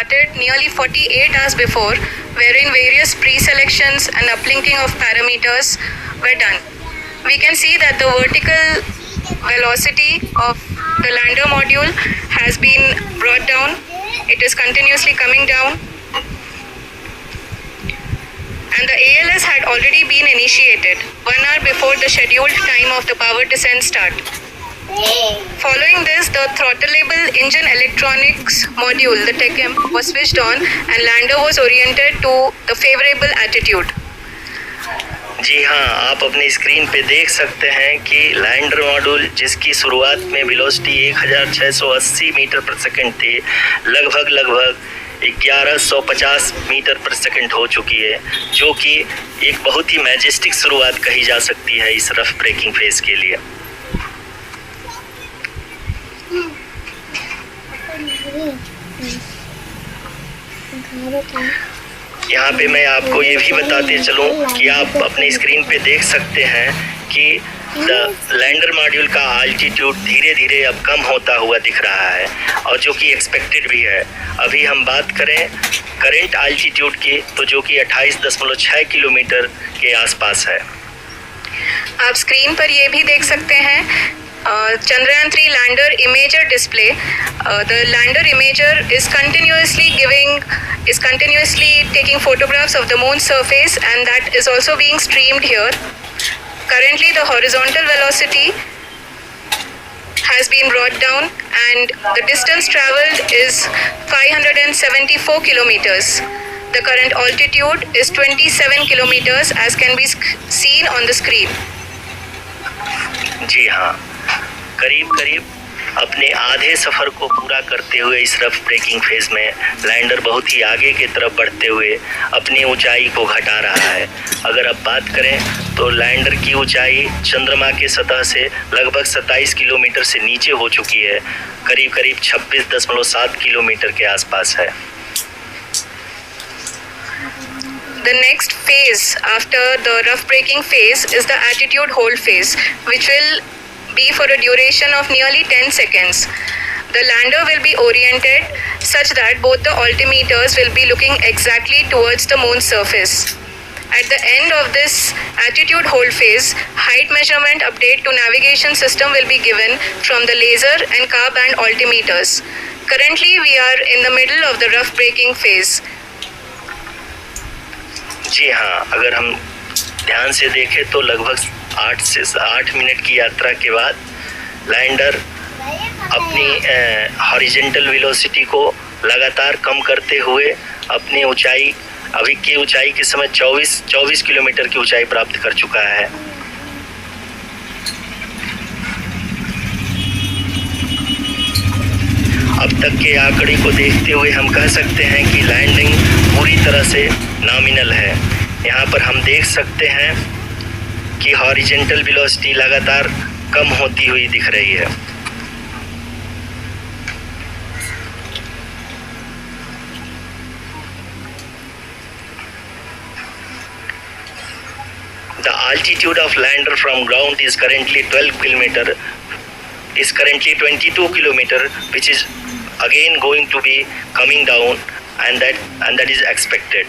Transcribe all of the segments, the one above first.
started nearly 48 hours before, wherein various pre-selections and uplinking of parameters were done. We can see that the vertical velocity of the lander module has been brought down. It is continuously coming down. And the ALS had already been initiated 1 hour before the scheduled time of the power descent start. Following this, the throttleable engine electronics module, the TECM, was switched on and lander was oriented to the favorable attitude. जी हाँ, आप अपनी screen पे देख सकते हैं कि lander module जिसकी शुरुआत में वेलोसिटी 1680 मीटर पर सेकंड थी, लगभग 1150 मीटर पर सेकंड हो चुकी है, जो कि एक बहुत ही मैजेस्टिक शुरुआत कही जा सकती है इस रफ ब्रेकिंग फेज के लिए। यहाँ पे मैं आपको ये भी बताते चलूँ कि आप अपने स्क्रीन पे देख सकते हैं कि लैंडर मॉड्यूल का आल्टीट्यूड धीरे धीरे अब कम होता हुआ दिख रहा है, और जो कि एक्सपेक्टेड भी है। अभी हम बात करें करंट आल्टीट्यूड की, तो जो कि 28.6 किलोमीटर के आसपास है। आप स्क्रीन पर ये भी देख सकते हैं Chandrayaan 3 lander imager display. The lander imager is continuously taking photographs of the moon's surface, and that is also being streamed here. Currently the horizontal velocity has been brought down and the distance traveled is 574 kilometers. The current altitude is 27 kilometers as can be seen on the screen. जी हाँ, करीब अपने आधे सफ़र को पूरा करते हुए इस rough breaking phase में लैंडर बहुत ही आगे की तरफ बढ़ते हुए अपनी ऊंचाई को घटा रहा है। अगर अब बात करें तो लैंडर की ऊंचाई चंद्रमा के सतह से लगभग 27 किलोमीटर से नीचे हो चुकी है, करीब 26.7 किलोमीटर के आसपास है। The next phase after the rough braking phase is the attitude hold phase, which will be for a duration of nearly 10 seconds. The lander will be oriented such that both the altimeters will be looking exactly towards the moon's surface. At the end of this attitude hold phase, height measurement update to navigation system will be given from the laser and car band altimeters. Currently we are in the middle of the rough braking phase. जी हाँ, अगर हम ध्यान से देखें तो लगभग 8 से 8 minute की यात्रा के बाद लैंडर अपनी हॉरिजॉन्टल वेलोसिटी को लगातार कम करते हुए अपनी ऊंचाई, अभी की ऊंचाई के समय 24 किलोमीटर की ऊंचाई प्राप्त कर चुका है। अब तक के आंकड़े को देखते हुए हम कह सकते हैं कि लैंडिंग पूरी तरह से नॉमिनल है। यहाँ पर हम देख सकते हैं कि हॉरिजॉन्टल वेलोसिटी लगातार कम होती हुई दिख रही है। The altitude of lander from ground is currently 22 kilometer, which is again going to be coming down, and that is expected.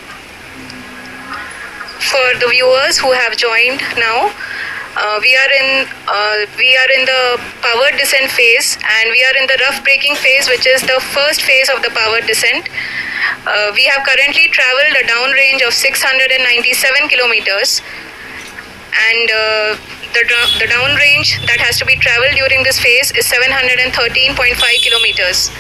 For the viewers who have joined now, we are in the power descent phase, and we are in the rough braking phase, which is the first phase of the power descent. We have currently traveled a downrange of 697 kilometers, and the downrange that has to be traveled during this phase is 713.5 kilometers.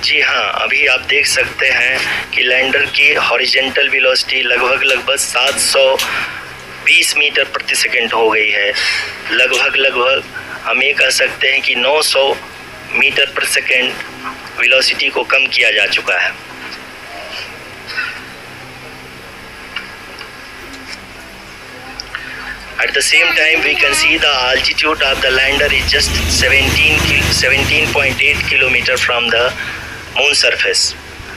जी हाँ, अभी आप देख सकते हैं कि lander की horizontal velocity लगभग 720 metre प्रति सेकंड हो गई है। लगभग हम ये कह सकते हैं कि 900 मीटर पर सेकंड वेलोसिटी को कम किया जा चुका है। At the same time, we can see the altitude of the lander is just 17.8 kilometer from the moon surface,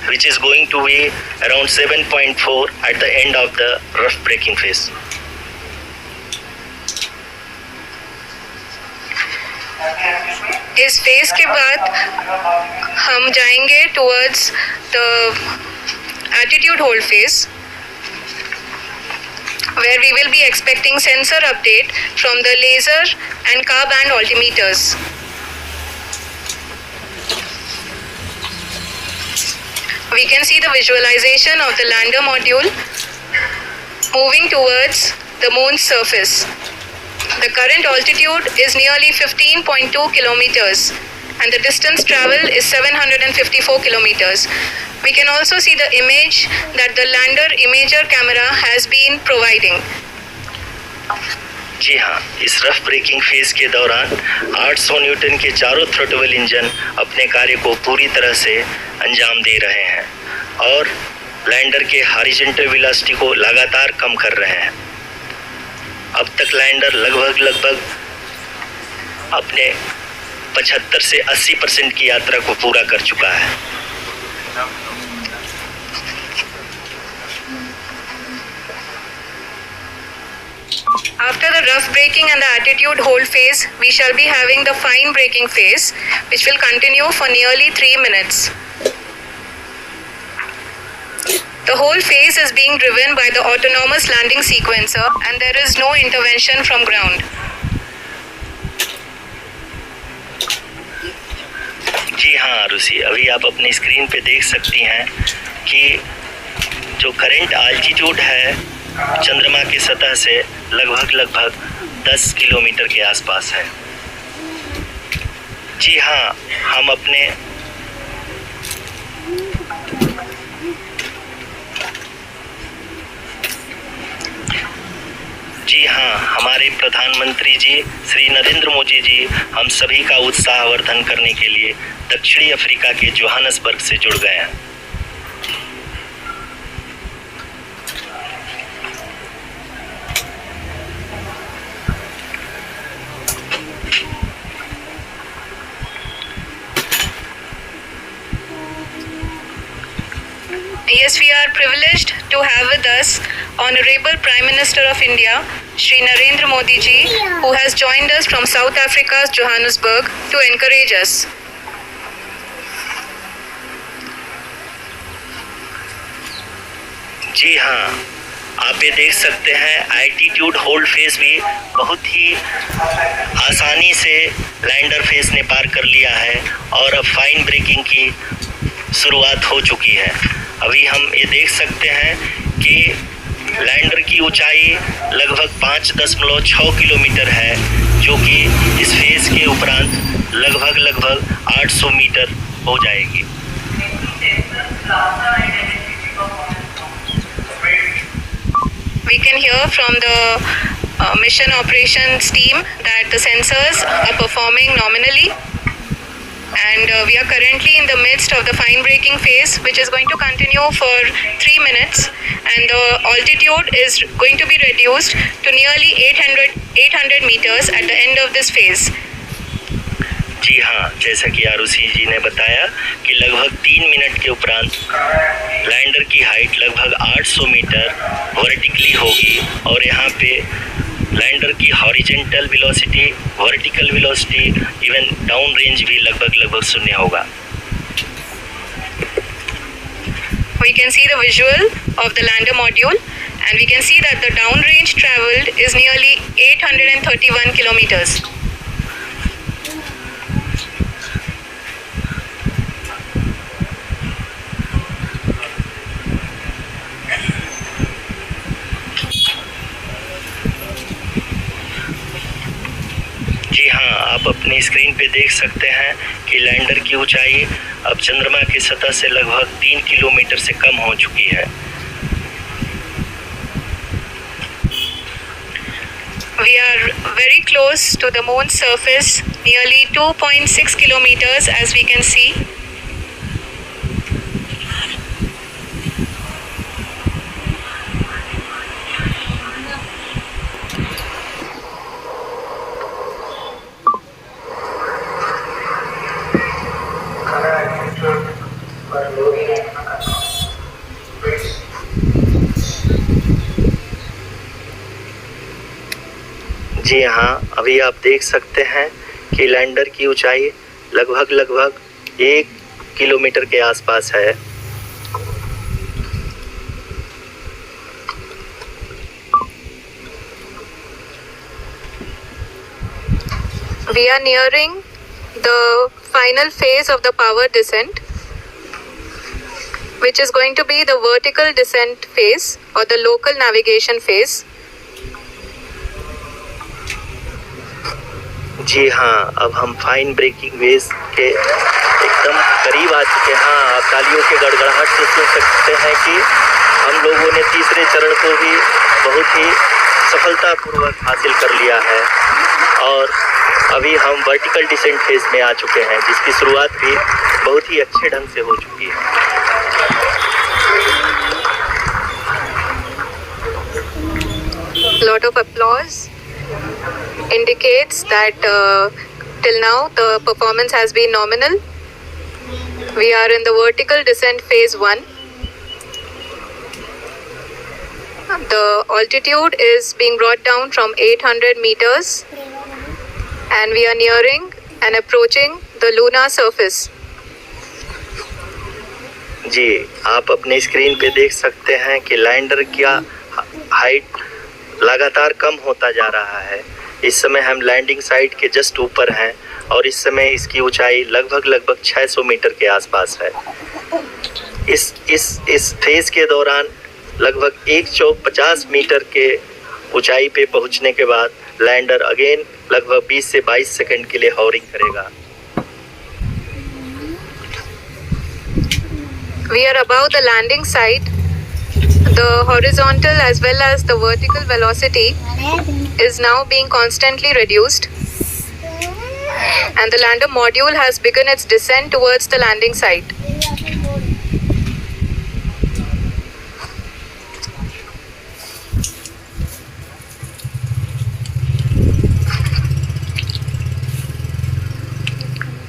which is going to be around 7.4 at the end of the rough braking phase. इस phase के बाद हम जाएंगे towards the attitude hold phase, where we will be expecting sensor update from the laser and car band altimeters. We can see the visualization of the lander module moving towards the moon's surface. The current altitude is nearly 15.2 kilometers and the distance traveled is 754 kilometers. We can also see the image that the lander imager camera has been providing. जी हाँ, इस rough breaking phase के दौरान 800 Newton के चारों throttle engine अपने कार्य को पूरी तरह से अंजाम दे रहे हैं और लैंडर के हॉरिजॉन्टल वेलोसिटी को लगातार कम कर रहे हैं। अब तक लैंडर लगभग अपने 75 से 80% की यात्रा को पूरा कर चुका है। After the rough braking and the attitude hold phase, we shall be having the fine braking phase, which will continue for nearly 3 minutes. The whole phase is being driven by the autonomous landing sequencer and there is no intervention from ground. जी हाँ आरुषि, अभी आप अपनी screen पे देख सकती हैं कि जो करंट आल्टीट्यूड है चंद्रमा की सतह से लगभग 10 किलोमीटर के आसपास है। जी हाँ, हमारे प्रधानमंत्री जी श्री नरेंद्र मोदी जी हम सभी का उत्साहवर्धन करने के लिए दक्षिणी अफ्रीका के जोहान्सबर्ग से जुड़ गए हैं। Yes, we are privileged to have with us Honorable Prime Minister of India, Shri Narendra Modi ji, who has joined us from South Africa's Johannesburg to encourage us. जी हाँ, आप ये देख सकते हैं एटीट्यूड होल्ड फेज भी बहुत ही आसानी से लैंडर फेज ने पार कर लिया है और अब फाइन ब्रेकिंग की शुरुआत हो चुकी है। अभी हम ये देख सकते हैं कि लैंडर की ऊंचाई लगभग 5.6 किलोमीटर है, जो कि इस फेज के उपरांत लगभग 800 मीटर हो जाएगी। We can hear from the mission operations team that the sensors are performing nominally. And we are currently in the midst of the fine braking phase, which is going to continue for 3 minutes, and the altitude is going to be reduced to nearly 800 meters at the end of this phase. जी हाँ, जैसा कि आरुषि जी ने बताया कि लगभग 3 minute के उपरांत lander की हाइट लगभग 800 मीटर वर्टिकली होगी और यहाँ पे लैंडर की horizontal velocity, vertical velocity, even down range भी लगभग शून्य होगा। We can see the visual of the lander module and we can see that the down range traveled is nearly 831 kilometers. जी हाँ, आप अपनी स्क्रीन पे देख सकते हैं कि लैंडर की ऊंचाई अब चंद्रमा की सतह से लगभग 3 किलोमीटर से कम हो चुकी है। We are very close to the moon's surface, nearly 2.6 kilometers as we can see. जी हाँ, अभी आप देख सकते हैं कि कि लैंडर की ऊंचाई लगभग 1 किलोमीटर के आसपास है। We are nearing the final phase of the power descent, which is going to be the vertical descent phase or the local navigation phase. जी हाँ, अब हम फाइन ब्रेकिंग वेज के एकदम करीब आ चुके हैं। हाँ, आप तालियों के गड़गड़ाहट से सुन सकते हैं कि हम लोगों ने तीसरे चरण को भी बहुत ही सफलतापूर्वक हासिल कर लिया है और अभी हम वर्टिकल डिसेंट फेज में आ चुके हैं, जिसकी शुरुआत भी बहुत ही अच्छे ढंग से हो चुकी है। Lot of applause indicates that till now the performance has been nominal. We are in the vertical descent phase 1. The altitude is being brought down from 800 meters and we are nearing and approaching the lunar surface. जी, आप अपने screen पे देख सकते हैं कि lander का height लगातार कम होता जा रहा है। इस समय हम लैंडिंग साइट के जस्ट ऊपर हैं और इस समय इसकी ऊंचाई लगभग 600 मीटर के आसपास है। इस फेज के दौरान लगभग 150 मीटर के ऊंचाई पे पहुंचने के बाद लैंडर अगेन लगभग 20 से 22 सेकंड के लिए हॉवरिंग करेगा। We are above the landing site. The horizontal as well as the vertical velocity is now being constantly reduced. And the lander module has begun its descent towards the landing site.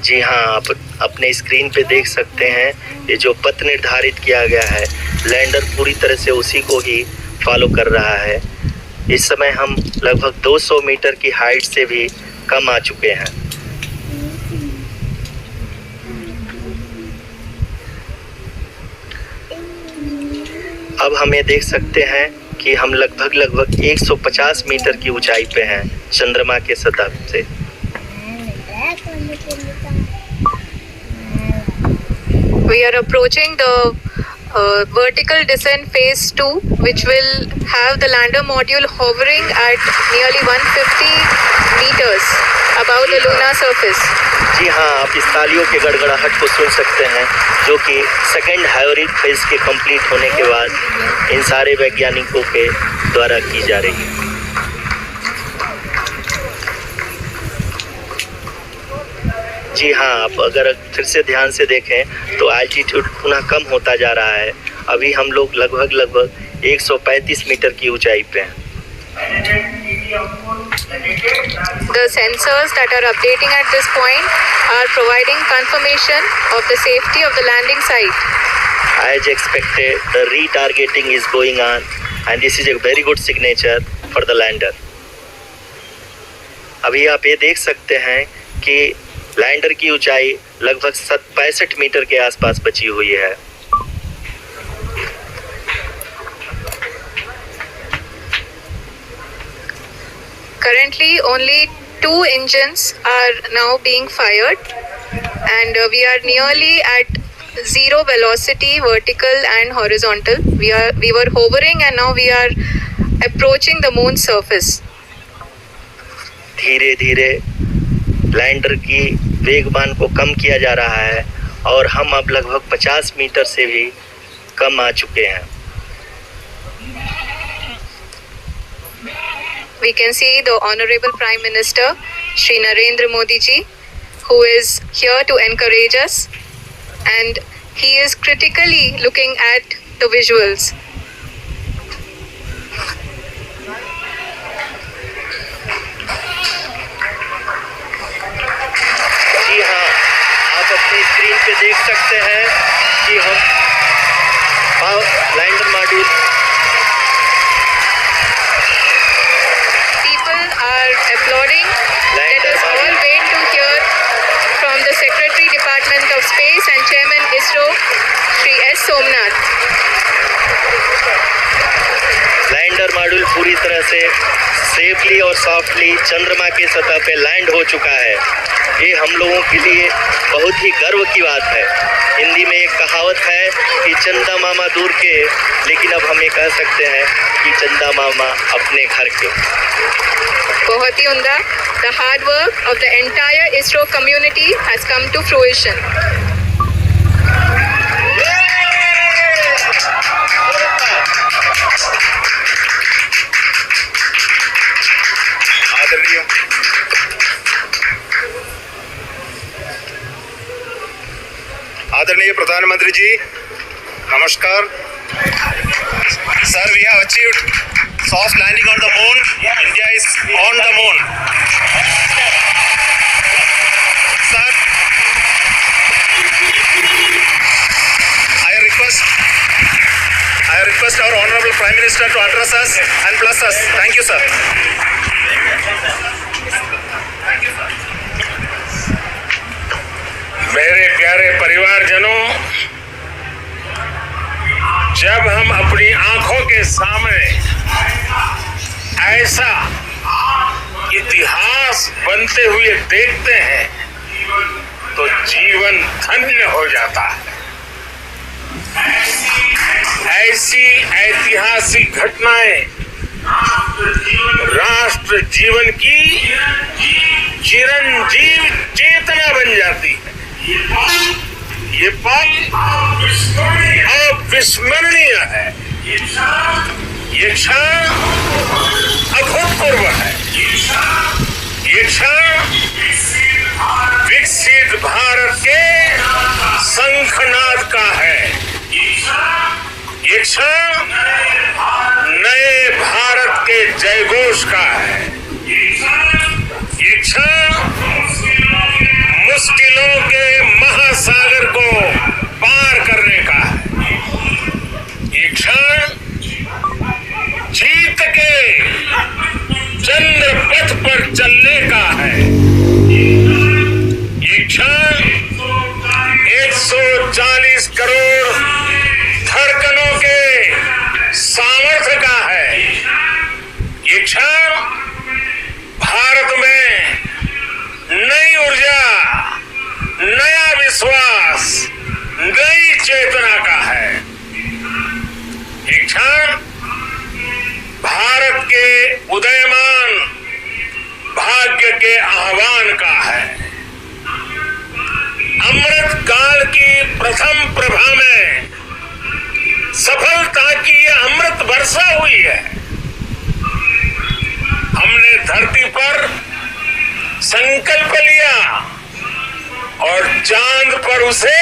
जी हाँ, आप अपने screen पे देख सकते हैं ये जो पथ निर्धारित किया गया है, लैंडर पूरी तरह से उसी को ही फॉलो कर रहा है। इस समय हम लगभग 200 मीटर की हाइट से भी कम आ चुके हैं। अब हम ये देख सकते हैं कि हम लगभग 150 मीटर की ऊंचाई पे हैं चंद्रमा के सतह से। We are approaching the vertical descent phase 2, which will have the lander module hovering at nearly 150 meters above the lunar surface. जी हाँ, आप इस तालियों के गड़गड़ाहट को सुन सकते हैं, जो कि सेकेंड हाइब्रिड फेज के कंप्लीट होने के बाद इन सारे वैज्ञानिकों के द्वारा की जा रही है। जी हाँ, आप अगर फिर से ध्यान से देखें तो एल्टीट्यूड पुनः कम होता जा रहा है। अभी हम लोग लगभग 135 मीटर की ऊंचाई पे हैं। The sensors that are updating at this point are providing confirmation of the safety of the landing site. As expected, the retargeting is going on and this is a very good signature for the lander. अभी आप ये देख सकते हैं कि lander की ऊंचाई लगभग 65 मीटर के आसपास बची हुई है। Currently, only 2 engines are now being fired, and we are nearly at zero velocity, vertical and horizontal. We were hovering, and now we are approaching the moon's surface. धीरे धीरे लैंडर की वेगमान को कम किया जा रहा है और हम अब लगभग 50 मीटर से भी कम आ चुके हैं। We can see the Honorable Prime Minister, Shri Narendra Modi ji, who is here to encourage us, and he is critically looking at the visuals. जी हाँ, आप अपनी स्क्रीन पे देख सकते हैं कि हम lander module People are applauding. Let us all wait to hear Somnath. Lander module पूरी तरह से सेफली और सॉफ्टली चंद्रमा की सतह पे लैंड हो चुका है। ये हम लोगों के लिए बहुत ही गर्व की बात है। हिंदी में एक कहावत है कि चंदा मामा दूर के, लेकिन अब हम ये कह सकते हैं कि चंदा मामा अपने घर के। बहुत ही उम्दा. The hard work of the entire ISRO community has come to fruition. आदरणीय प्रधानमंत्री जी, नमस्कार sir. We have achieved soft landing on the moon. India is on the moon. Sir, I request our Honorable Prime Minister to address us and bless us. Thank you, sir. मेरे प्यारे परिवारजनों, जब हम अपनी आंखों के सामने ऐसा इतिहास बनते हुए देखते हैं तो जीवन धन्य हो जाता है। ऐसी ऐतिहासिक घटनाएं राष्ट्र जीवन की चिरंजीव चेतना बन जाती है। ये पल अविस्मरणीय है। ये क्षण अभूतपूर्व है। ये क्षण विकसित भारत के शंखनाद का है। ये क्षण नए भारत के जयघोष का है। ये क्षण मुश्किलों के महासागर को पार करने का है। ये क्षण जीत के चंद्र पथ पर चलने का है। ये क्षण 140 करोड़ धड़कनों के सामर्थ्य का है। ये क्षण भारत में नई ऊर्जा, नया विश्वास, नई चेतना का है। ये क्षण भारत के उदयमान भाग्य के आह्वान का है। अमृत काल की प्रथम प्रभा में सफलता की ये अमृत वर्षा हुई है। हमने धरती पर संकल्प लिया और चांद पर उसे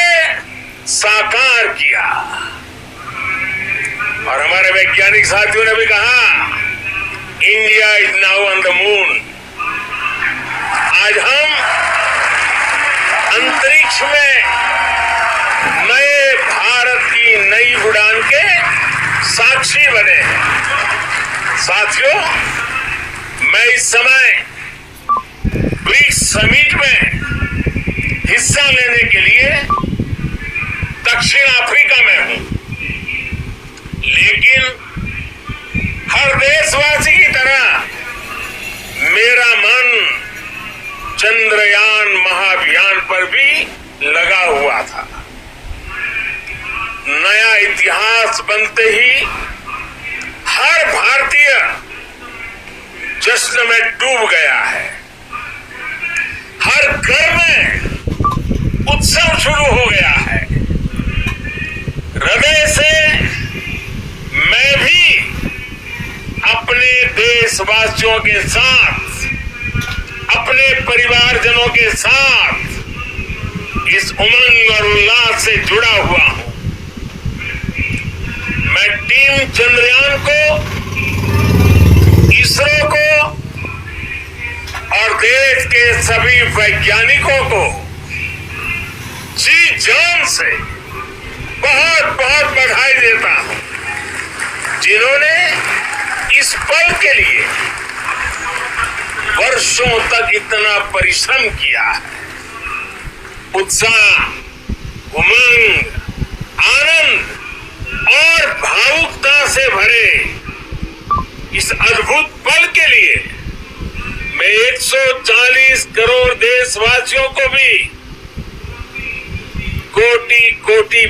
साकार किया। और हमारे वैज्ञानिक साथियों ने भी कहा, India is now on the moon. आज हम अंतरिक्ष में नए भारत की नई उड़ान के साक्षी बने हैं। साथियों, मैं इस समय ब्रिक्स समिट में हिस्सा लेने के लिए दक्षिण अफ्रीका में हूं, लेकिन हर देशवासी की तरह मेरा मन चंद्रयान महाअभियान पर भी लगा हुआ था। नया इतिहास बनते ही हर भारतीय जश्न में डूब गया है। हर घर में उत्सव शुरू हो गया है। हृदय से मैं भी अपने देशवासियों के साथ, अपने परिवारजनों के साथ इस उमंग और उल्लास से जुड़ा हुआ हूं। मैं टीम चंद्रयान को, इसरो को और देश के सभी वैज्ञानिकों को जी जान से बहुत बहुत बधाई देता हूं, जिन्होंने इस पल के लिए वर्षों तक इतना परिश्रम किया है। उत्साह, उमंग, आनंद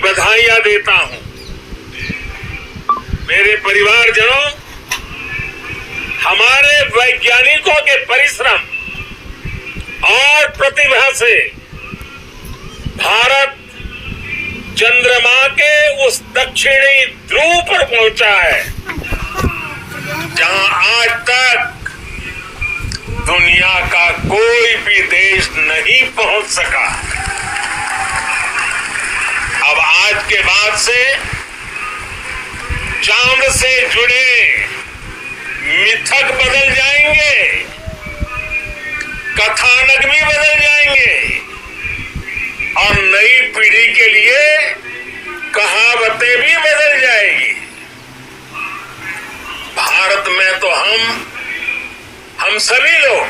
बधाइयां देता हूं। मेरे परिवारजनों, हमारे वैज्ञानिकों के परिश्रम और प्रतिभा से भारत चंद्रमा के उस दक्षिणी ध्रुव पर पहुंचा है जहां आज तक दुनिया का कोई भी देश नहीं पहुंच सका। अब आज के बाद से चांद से जुड़े मिथक बदल जाएंगे, कथानक भी बदल जाएंगे और नई पीढ़ी के लिए कहावतें भी बदल जाएगी। भारत में तो हम सभी लोग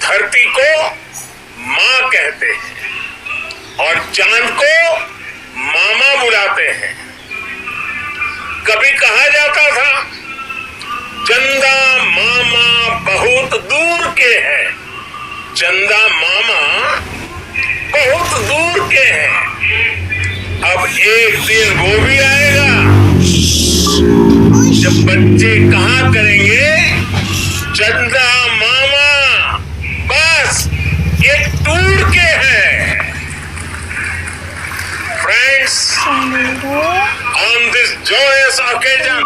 धरती को मां कहते हैं और चांद को मामा बुलाते हैं। कभी कहा जाता था चंदा मामा बहुत दूर के हैं, चंदा मामा बहुत दूर के हैं। अब एक दिन वो भी आएगा जब बच्चे कहा करेंगे चंदा मामा बस एक टूर के हैं। Friends, on this joyous occasion,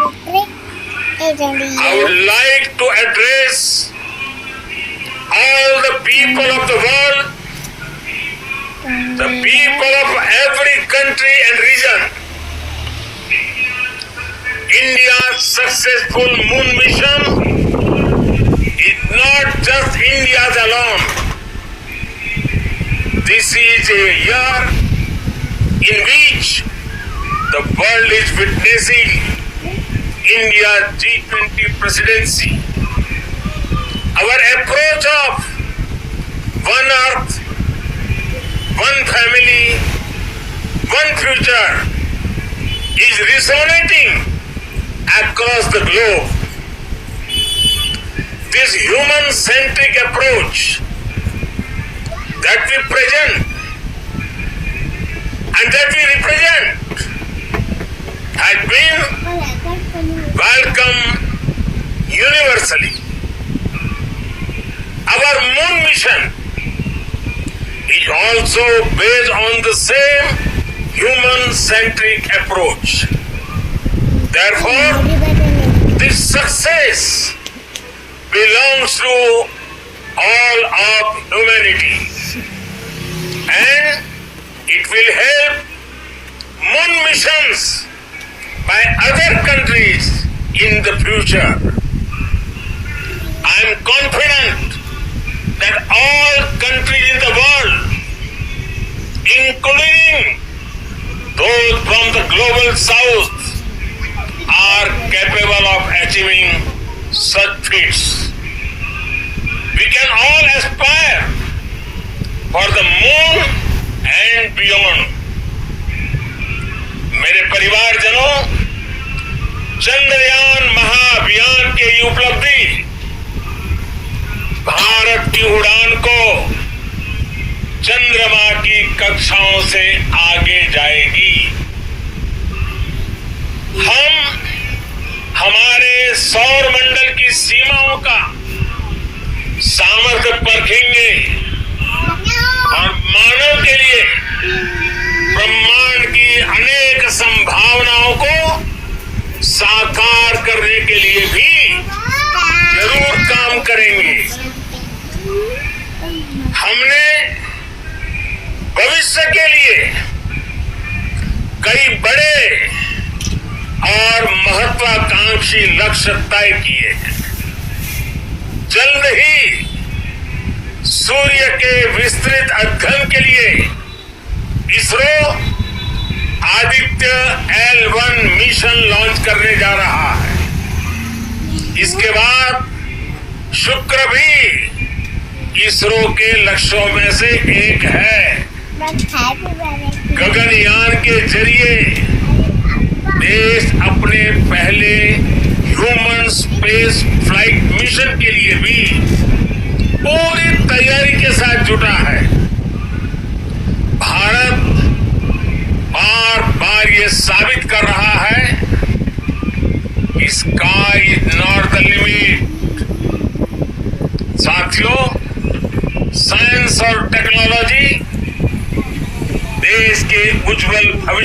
I would like to address all the people of the world, the people of every country and region. India's successful moon mission is not just India's alone. This is a year in which the world is witnessing India's G20 presidency. Our approach of one earth, one family, one future is resonating across the globe. This human-centric approach that we present and that we represent has been welcomed universally. Our moon mission is also based on the same human-centric approach. Therefore, this success belongs to all of humanity, and it will help moon missions by other countries in the future. I am confident that all countries in the world, including those from the global south, are capable of achieving such feats. We can all aspire for the moon and beyond. मेरे परिवारजनों, चंद्रयान महाअभियान की उपलब्धि भारत की उड़ान को चंद्रमा की कक्षाओं से आगे जाएगी। हम हमारे सौर मंडल की सीमाओं का सामर्थ्य परखेंगे और मानव के लिए ब्रह्मांड की अनेक संभावनाओं को साकार करने के लिए भी जरूर काम करेंगे। हमने भविष्य के लिए कई बड़े और महत्वाकांक्षी लक्ष्य तय किए हैं। जल्द ही सूर्य के विस्तृत अध्ययन के लिए ISRO Aditya L1 mission launch करने जा रहा है। इसके बाद शुक्र भी इसरो के लक्ष्यों में से एक है। गगनयान के जरिए देश अपने पहले ह्यूमन स्पेस फ्लाइट मिशन के लिए भी पूरी तैयारी के साथ जुटा है। भारत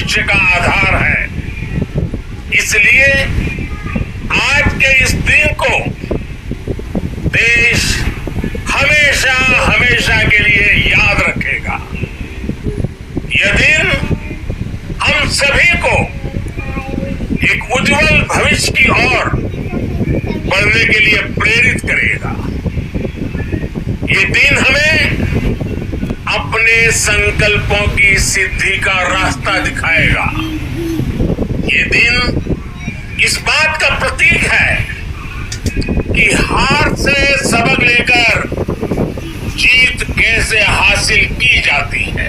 भविष्य का आधार है। इसलिए आज के इस दिन को देश हमेशा हमेशा के लिए याद रखेगा। यह दिन हम सभी को एक उज्जवल भविष्य की ओर बढ़ने के लिए प्रेरित करेगा। ये दिन हमें अपने संकल्पों की सिद्धि का रास्ता दिखाएगा। ये दिन इस बात का प्रतीक है कि हार से सबक लेकर जीत कैसे हासिल की जाती है।